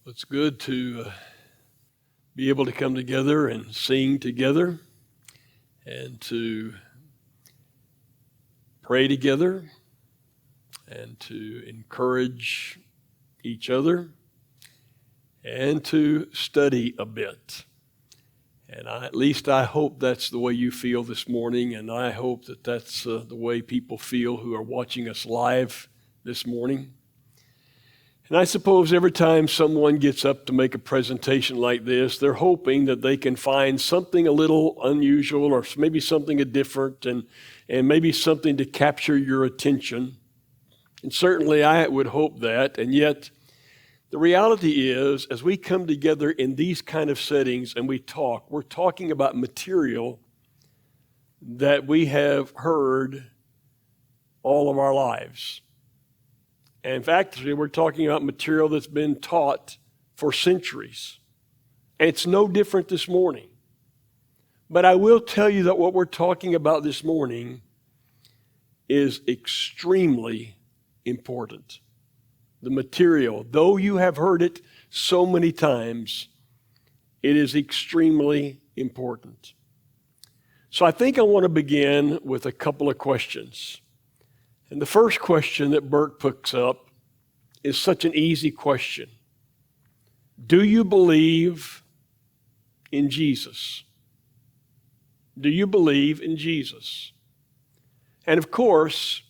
It's good to be able to come together and sing together and to pray together and to encourage each other and to study a bit. And at least I hope that's the way you feel this morning, and I hope that that's the way people feel who are watching us live this morning. And I suppose every time someone gets up to make a presentation like this, they're hoping that they can find something a little unusual or maybe something different and maybe something to capture your attention. And certainly I would hope that. And yet the reality is, as we come together in these kind of settings and we talk, we're talking about material that we have heard all of our lives. And in fact, we're talking about material that's been taught for centuries. And it's no different this morning. But I will tell you that what we're talking about this morning is extremely important. The material, though you have heard it so many times, it is extremely important. So I think I want to begin with a couple of questions. And the first question that Bert picks up is such an easy question. Do you believe in Jesus? Do you believe in Jesus? And of course,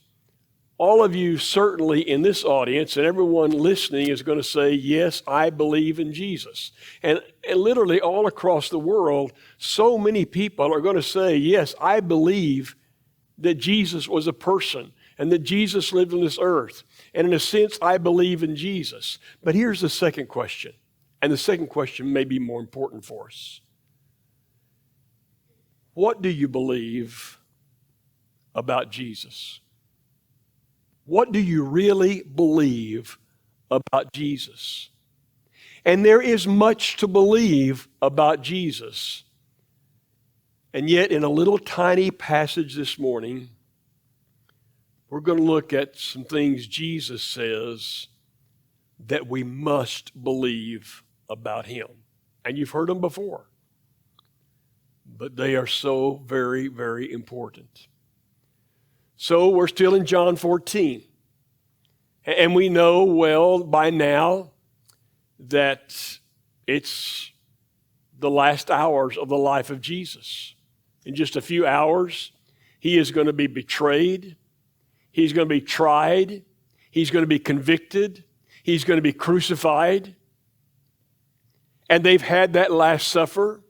all of you certainly in this audience and everyone listening is going to say, yes, I believe in Jesus. And literally all across the world, so many people are going to say, yes, I believe that Jesus was a person and that Jesus lived on this earth. And in a sense, I believe in Jesus. But here's the second question. And the second question may be more important for us. What do you believe about Jesus? What do you really believe about Jesus? And there is much to believe about Jesus. And yet, in a little tiny passage this morning, we're going to look at some things Jesus says that we must believe about him. And you've heard them before. But they are so very, very important. So we're still in John 14. And we know well by now that it's the last hours of the life of Jesus. In just a few hours, he is going to be betrayed. He's going to be tried. He's going to be convicted. He's going to be crucified. And they've had that Last Supper.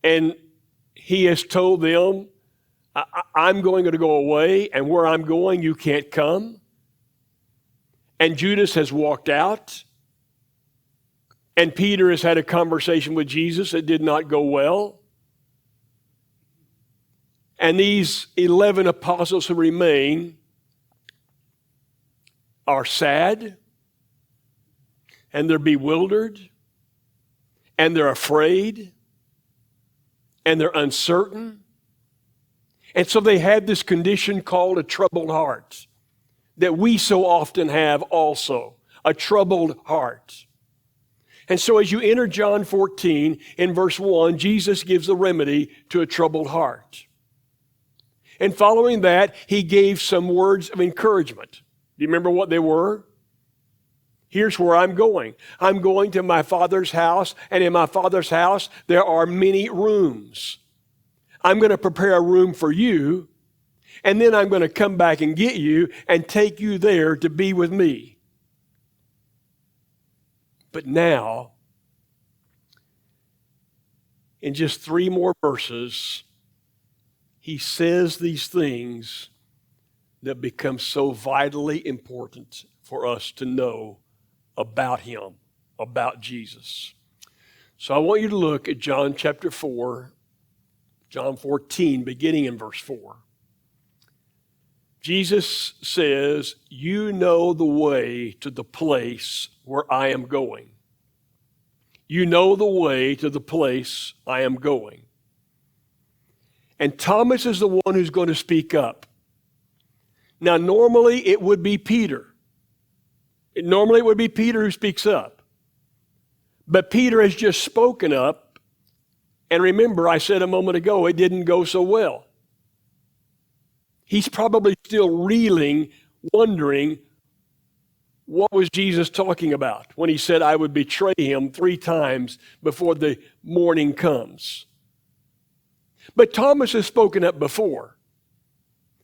And he has told them, I'm going to go away, and where I'm going, you can't come. And Judas has walked out. And Peter has had a conversation with Jesus that did not go well. And these 11 apostles who remain are sad, and they're bewildered, and they're afraid, and they're uncertain. And so they had this condition called a troubled heart that we so often have also, a troubled heart. And so as you enter John 14, in verse 1, Jesus gives the remedy to a troubled heart. And following that, he gave some words of encouragement. Do you remember what they were? Here's where I'm going. I'm going to my Father's house, and in my Father's house, there are many rooms. I'm going to prepare a room for you, and then I'm going to come back and get you and take you there to be with me. But now, in just 3 more verses, he says these things that become so vitally important for us to know about him, about Jesus. So I want you to look at John chapter 4, John 14, beginning in verse 4. Jesus says, you know the way to the place where I am going. You know the way to the place I am going. And Thomas is the one who's going to speak up. Now, normally it would be Peter. Normally it would be Peter who speaks up. But Peter has just spoken up. And remember, I said a moment ago, it didn't go so well. He's probably still reeling, wondering, what was Jesus talking about when he said, I would betray him 3 times before the morning comes? But Thomas has spoken up before.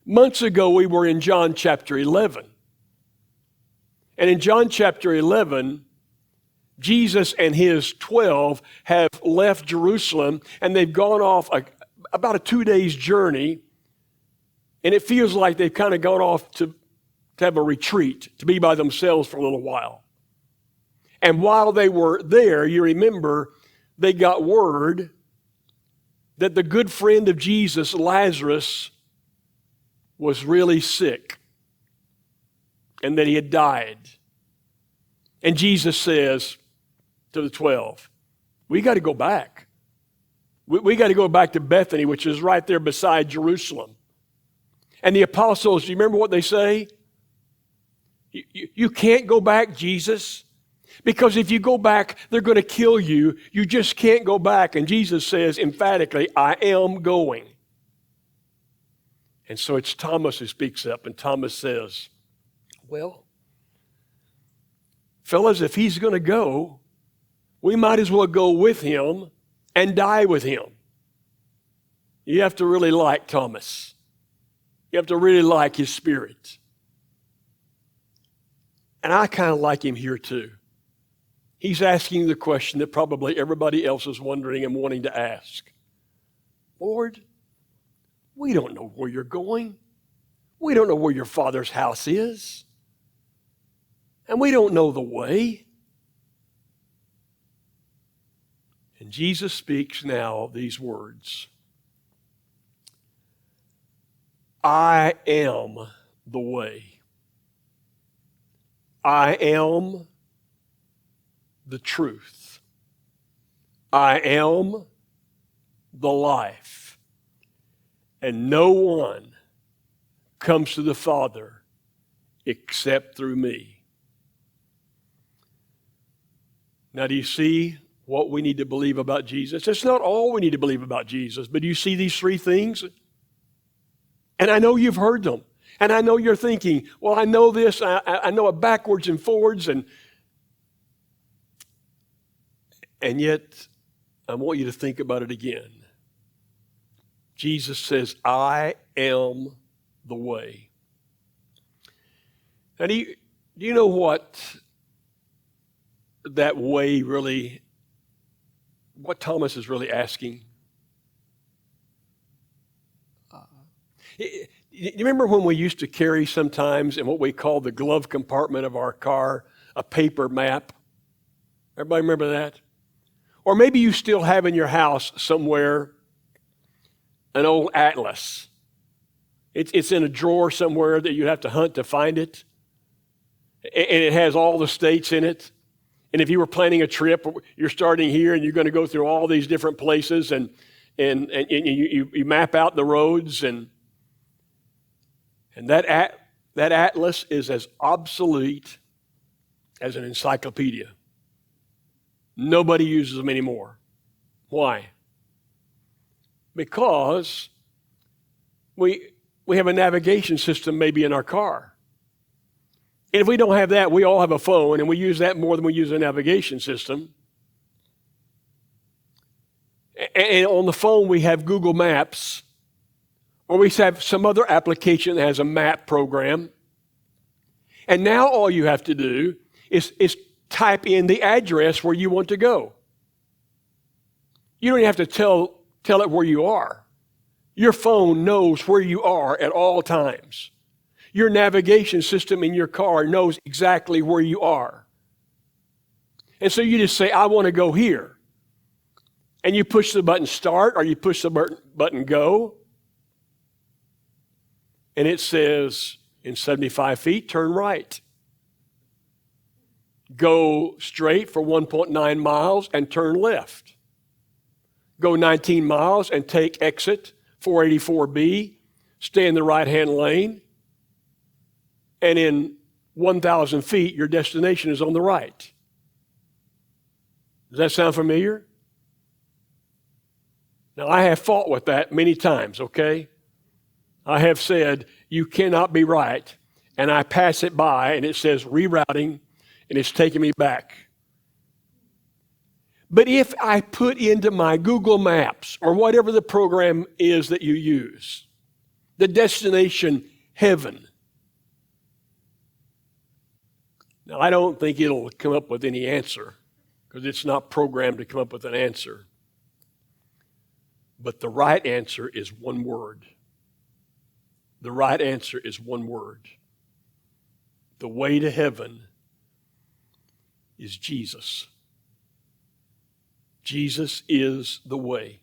Months ago, we were in John chapter 11. And in John chapter 11, Jesus and his 12 have left Jerusalem, and they've gone off about a 2 days journey. And it feels like they've kind of gone off to have a retreat, to be by themselves for a little while. And while they were there, you remember, they got word that the good friend of Jesus, Lazarus, was really sick and that he had died. And Jesus says to the 12, we got to go back. We got to go back to Bethany, which is right there beside Jerusalem. And the apostles, do you remember what they say? You can't go back, Jesus, because if you go back, they're going to kill you. You just can't go back. And Jesus says emphatically, I am going. And so it's Thomas who speaks up, and Thomas says, well, fellas, if he's going to go, we might as well go with him and die with him. You have to really like Thomas. You have to really like his spirit. And I kind of like him here too. He's asking the question that probably everybody else is wondering and wanting to ask. Lord, we don't know where you're going. We don't know where your Father's house is. And we don't know the way. And Jesus speaks now these words. I am the way. I am the truth. I am the life. And no one comes to the Father except through me. Now, do you see what we need to believe about Jesus? It's not all we need to believe about Jesus, but do you see these 3 things? And I know you've heard them. And I know you're thinking, well, I know this, I know it backwards and forwards, and yet I want you to think about it again. Jesus says, I am the way. Now, do you know what that way really, what Thomas is really asking? You remember when we used to carry sometimes in what we call the glove compartment of our car, a paper map? Everybody remember that? Or maybe you still have in your house somewhere an old atlas. It's in a drawer somewhere that you have to hunt to find it. And it has all the states in it. And if you were planning a trip, you're starting here and you're going to go through all these different places and you map out the roads and that atlas is as obsolete as an encyclopedia. Nobody uses them anymore. Why? Because we have a navigation system maybe in our car. And if we don't have that, we all have a phone, and we use that more than we use a navigation system. And on the phone, we have Google Maps, or we have some other application that has a map program. And now all you have to do is type in the address where you want to go. You don't even have to tell it where you are. Your phone knows where you are at all times. Your navigation system in your car knows exactly where you are. And so you just say, I want to go here. And you push the button start or you push the button go. And it says, in 75 feet, turn right. Go straight for 1.9 miles and turn left. Go 19 miles and take exit 484B. Stay in the right-hand lane. And in 1,000 feet, your destination is on the right. Does that sound familiar? Now, I have fought with that many times, okay? I have said, you cannot be right, and I pass it by, and it says rerouting, and it's taking me back. But if I put into my Google Maps, or whatever the program is that you use, the destination heaven, now I don't think it'll come up with any answer, because it's not programmed to come up with an answer. But the right answer is one word. The right answer is one word. The way to heaven is Jesus. Jesus is the way.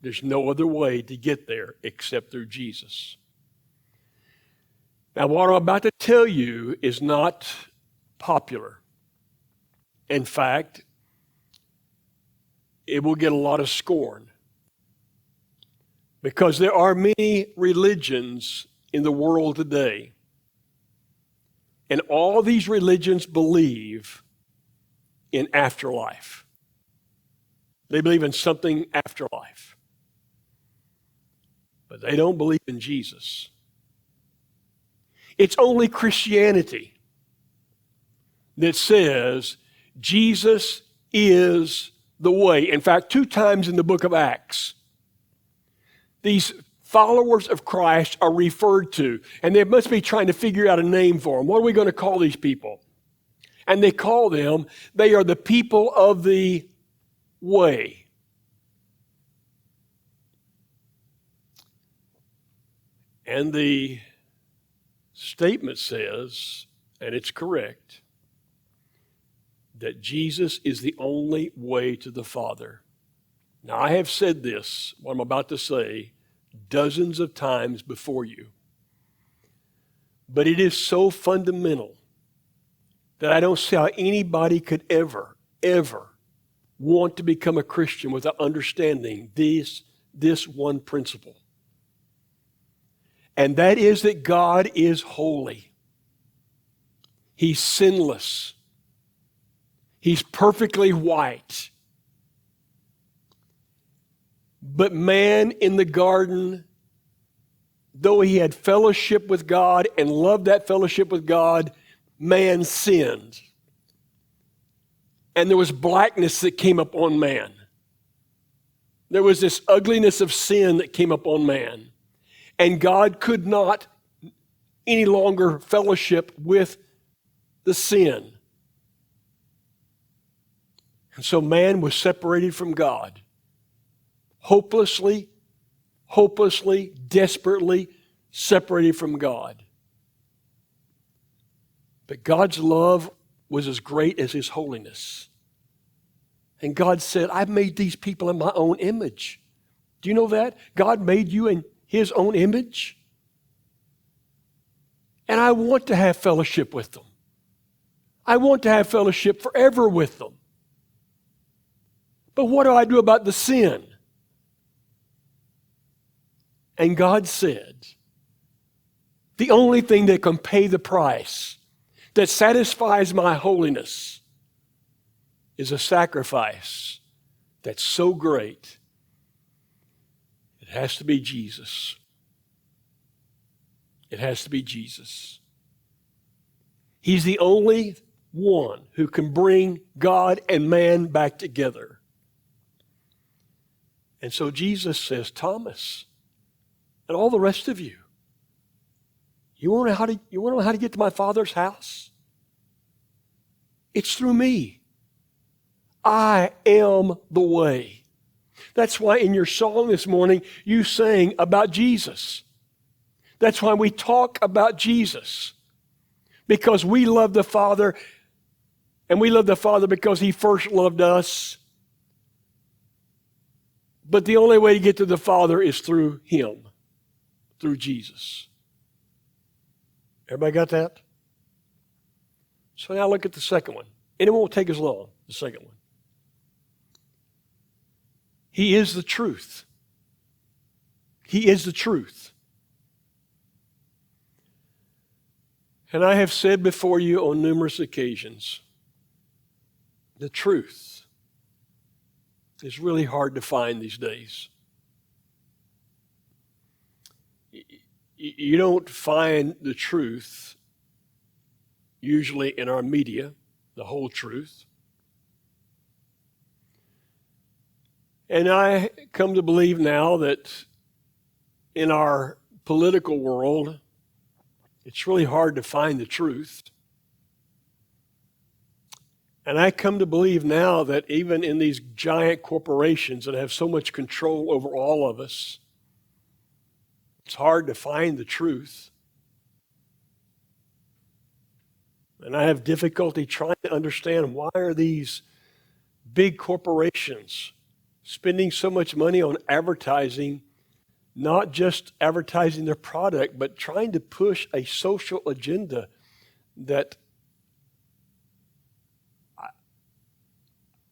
There's no other way to get there except through Jesus. Now, what I'm about to tell you is not popular. In fact, it will get a lot of scorn. Because there are many religions in the world today. And all these religions believe in afterlife. They believe in something afterlife. But they don't believe in Jesus. It's only Christianity that says Jesus is the way. In fact, 2 times in the book of Acts, these followers of Christ are referred to, and they must be trying to figure out a name for them. What are we going to call these people? And they call them, they are the people of the way. And the statement says, and it's correct, that Jesus is the only way to the Father. Now, I have said this, what I'm about to say, dozens of times before you. But it is so fundamental that I don't see how anybody could ever want to become a Christian without understanding this one principle. And that is that God is holy. He's sinless. He's perfectly white. But man in the garden, though he had fellowship with God and loved that fellowship with God, man sinned. And there was blackness that came upon man. There was this ugliness of sin that came upon man. And God could not any longer fellowship with the sin. And so man was separated from God. Hopelessly, desperately separated from God. But God's love was as great as His holiness. And God said, I've made these people in my own image. Do you know that? God made you in His own image. And I want to have fellowship with them. I want to have fellowship forever with them. But what do I do about the sin? And God said, the only thing that can pay the price, that satisfies my holiness, is a sacrifice that's so great. It has to be Jesus. It has to be Jesus. He's the only one who can bring God and man back together. And so Jesus says, Thomas, and all the rest of you, you want to know how to get to my Father's house? It's through me. I am the way. That's why in your song this morning, you sang about Jesus. That's why we talk about Jesus. Because we love the Father, and we love the Father because He first loved us. But the only way to get to the Father is through Him, through Jesus. Everybody got that? So now look at the second one. And it won't take as long, the second one. He is the truth. He is the truth. And I have said before you on numerous occasions The truth is really hard to find these days. You don't find the truth usually in our media, the whole truth. And I come to believe now that in our political world, it's really hard to find the truth. And I come to believe now that even in these giant corporations that have so much control over all of us, it's hard to find the truth. And I have difficulty trying to understand, why are these big corporations spending so much money on advertising, not just advertising their product, but trying to push a social agenda that I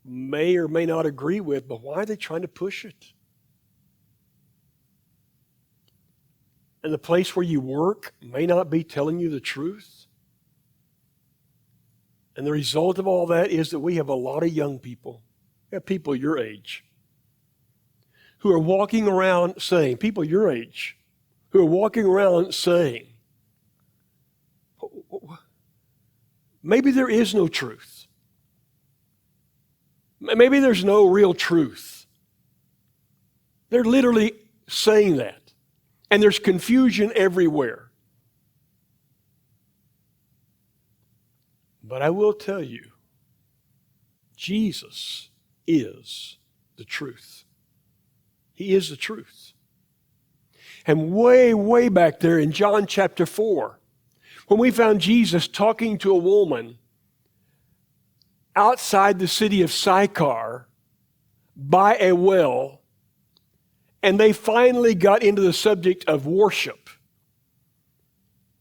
may or may not agree with, but why are they trying to push it? And the place where you work may not be telling you the truth. And the result of all that is that we have a lot of young people, people your age, who are walking around saying, people your age, who are walking around saying, maybe there is no truth. Maybe there's no real truth. They're literally saying that. And there's confusion everywhere. But I will tell you, Jesus is the truth. He is the truth. And way, way back there in John chapter 4, when we found Jesus talking to a woman outside the city of Sychar by a well, and they finally got into the subject of worship.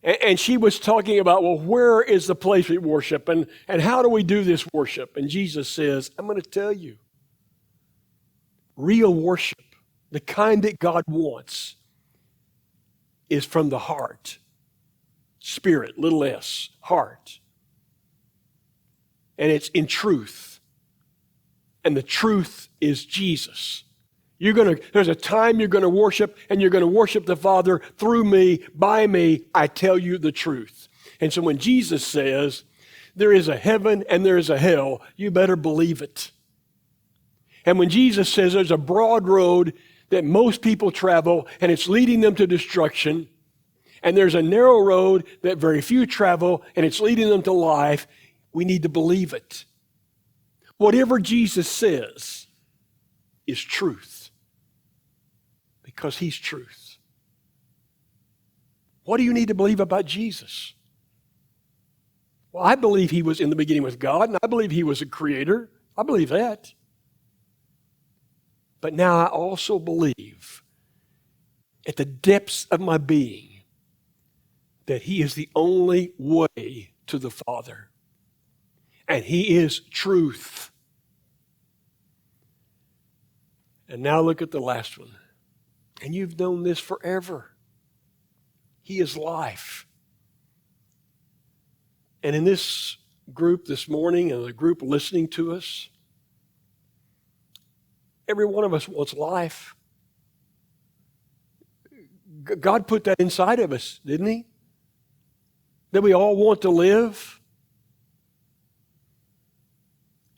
And she was talking about, well, where is the place we worship? And how do we do this worship? And Jesus says, I'm going to tell you. Real worship, the kind that God wants, is from the heart. Spirit, little s, heart. And it's in truth. And the truth is Jesus. There's a time you're going to worship, and you're going to worship the Father through me, by me. I tell you the truth. And so when Jesus says, there is a heaven and there is a hell, you better believe it. And when Jesus says there's a broad road that most people travel, and it's leading them to destruction, and there's a narrow road that very few travel, and it's leading them to life, we need to believe it. Whatever Jesus says is truth. Because he's truth. What do you need to believe about Jesus? Well, I believe he was in the beginning with God, and I believe he was a creator. I believe that. But now I also believe, at the depths of my being, that he is the only way to the Father. And he is truth. And now look at the last one. And you've known this forever. He is life. And in this group this morning, and the group listening to us, every one of us wants life. God put that inside of us, didn't he? That we all want to live.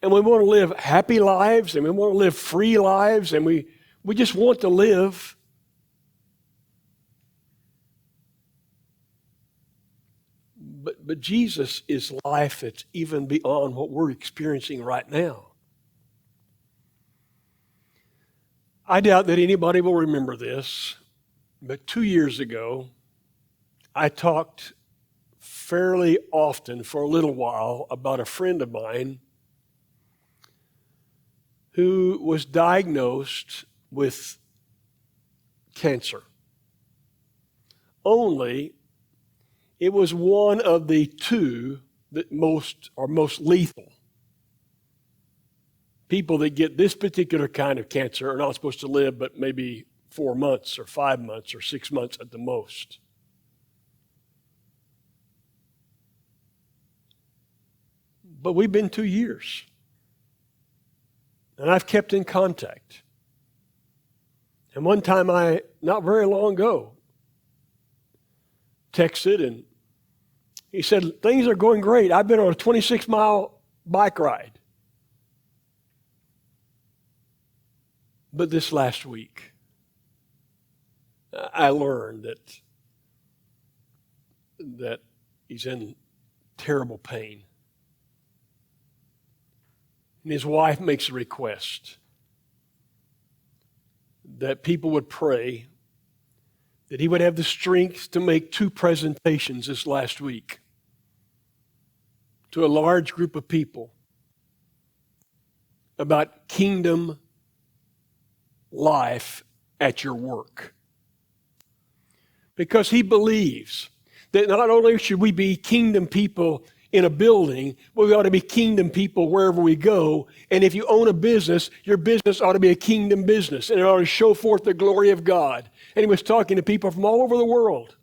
And we want to live happy lives, and we want to live free lives, and we just want to live. But Jesus is life that's even beyond what we're experiencing right now. I doubt that anybody will remember this, but 2 years ago, I talked fairly often for a little while about a friend of mine who was diagnosed with cancer. Only it was one of the two that are most lethal. People that get this particular kind of cancer are not supposed to live but maybe 4 months or 5 months or 6 months at the most. But we've been 2 years. And I've kept in contact. And one time not very long ago, texted and he said, things are going great. I've been on a 26-mile bike ride. But this last week, I learned that he's in terrible pain. And his wife makes a request that people would pray that he would have the strength to make 2 presentations this last week to a large group of people about kingdom life at your work. Because he believes that not only should we be kingdom people in a building, but we ought to be kingdom people wherever we go. And if you own a business, your business ought to be a kingdom business, and it ought to show forth the glory of God. And he was talking to people from all over the world.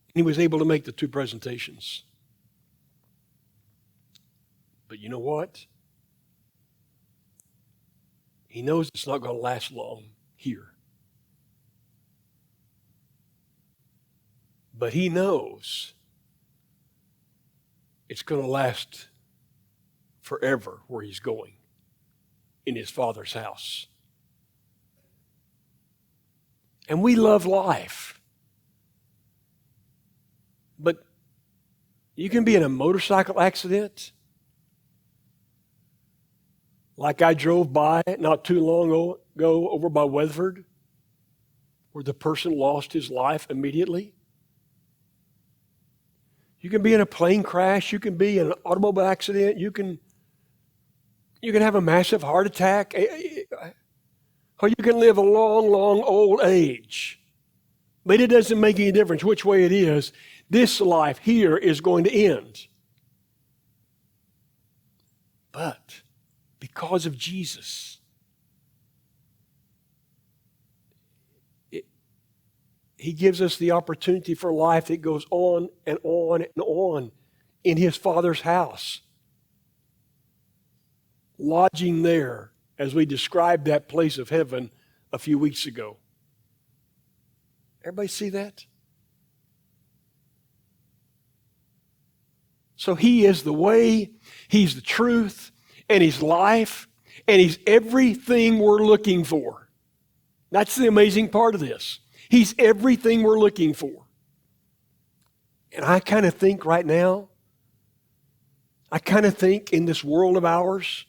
And he was able to make the 2 presentations. But you know what? He knows it's not going to last long here. But he knows it's going to last forever where he's going, in his Father's house. And we love life. But you can be in a motorcycle accident, like I drove by not too long ago over by Weatherford, where the person lost his life immediately. You can be in a plane crash. You can be in an automobile accident. You can have a massive heart attack. Or you can live a long, long old age. But it doesn't make any difference which way it is. This life here is going to end. But because of Jesus, he gives us the opportunity for life that goes on and on and on in his Father's house. Lodging there, as we described that place of heaven a few weeks ago. Everybody see that? So he is the way, he's the truth, and he's life, and he's everything we're looking for. That's the amazing part of this. He's everything we're looking for. And I kind of think right now, in this world of ours,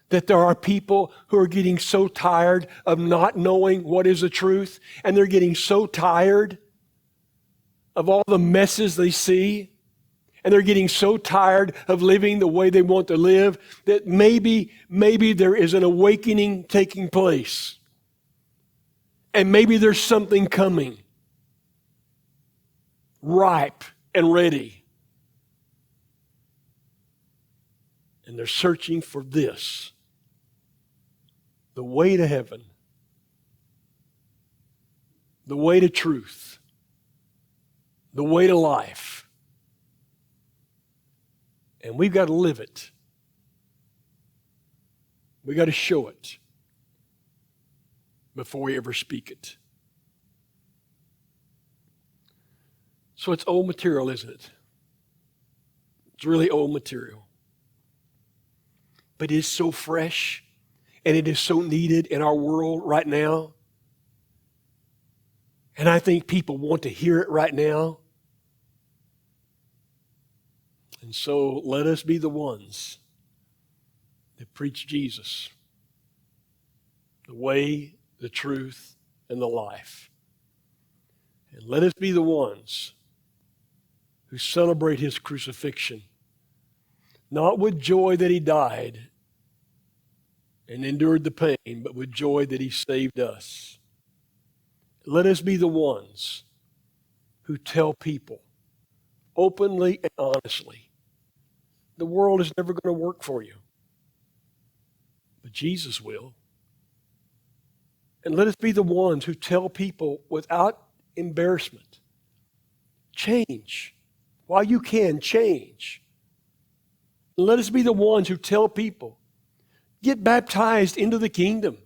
that there are people who are getting so tired of not knowing what is the truth, and they're getting so tired of all the messes they see, and they're getting so tired of living the way they want to live, that maybe there is an awakening taking place. And maybe there's something coming, ripe and ready. And they're searching for this, the way to heaven, the way to truth, the way to life. And we've got to live it. We've got to show it before we ever speak it. So it's old material, isn't it? It's really old material. But it is so fresh, and it is so needed in our world right now. And I think people want to hear it right now. And so let us be the ones that preach Jesus, the way, the truth, and the life. And let us be the ones who celebrate his crucifixion, not with joy that he died and endured the pain, but with joy that he saved us. Let us be the ones who tell people openly and honestly, the world is never going to work for you, but Jesus will. And let us be the ones who tell people without embarrassment, change. While you can, change. Let us be the ones who tell people, get baptized into the kingdom.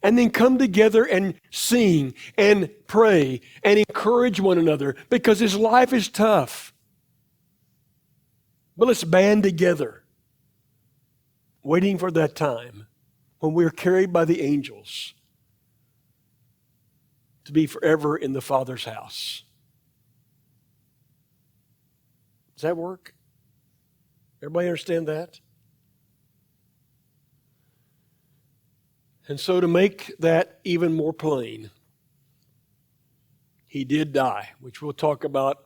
And then come together and sing and pray and encourage one another, because this life is tough. But let's band together, waiting for that time when we're carried by the angels to be forever in the Father's house. Does that work? Everybody understand that? And so to make that even more plain, he did die, which we'll talk about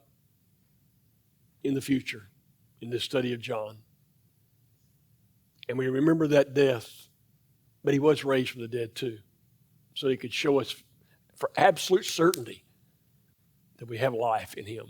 in the future in this study of John. And we remember that death, but he was raised from the dead too, so he could show us for absolute certainty that we have life in him.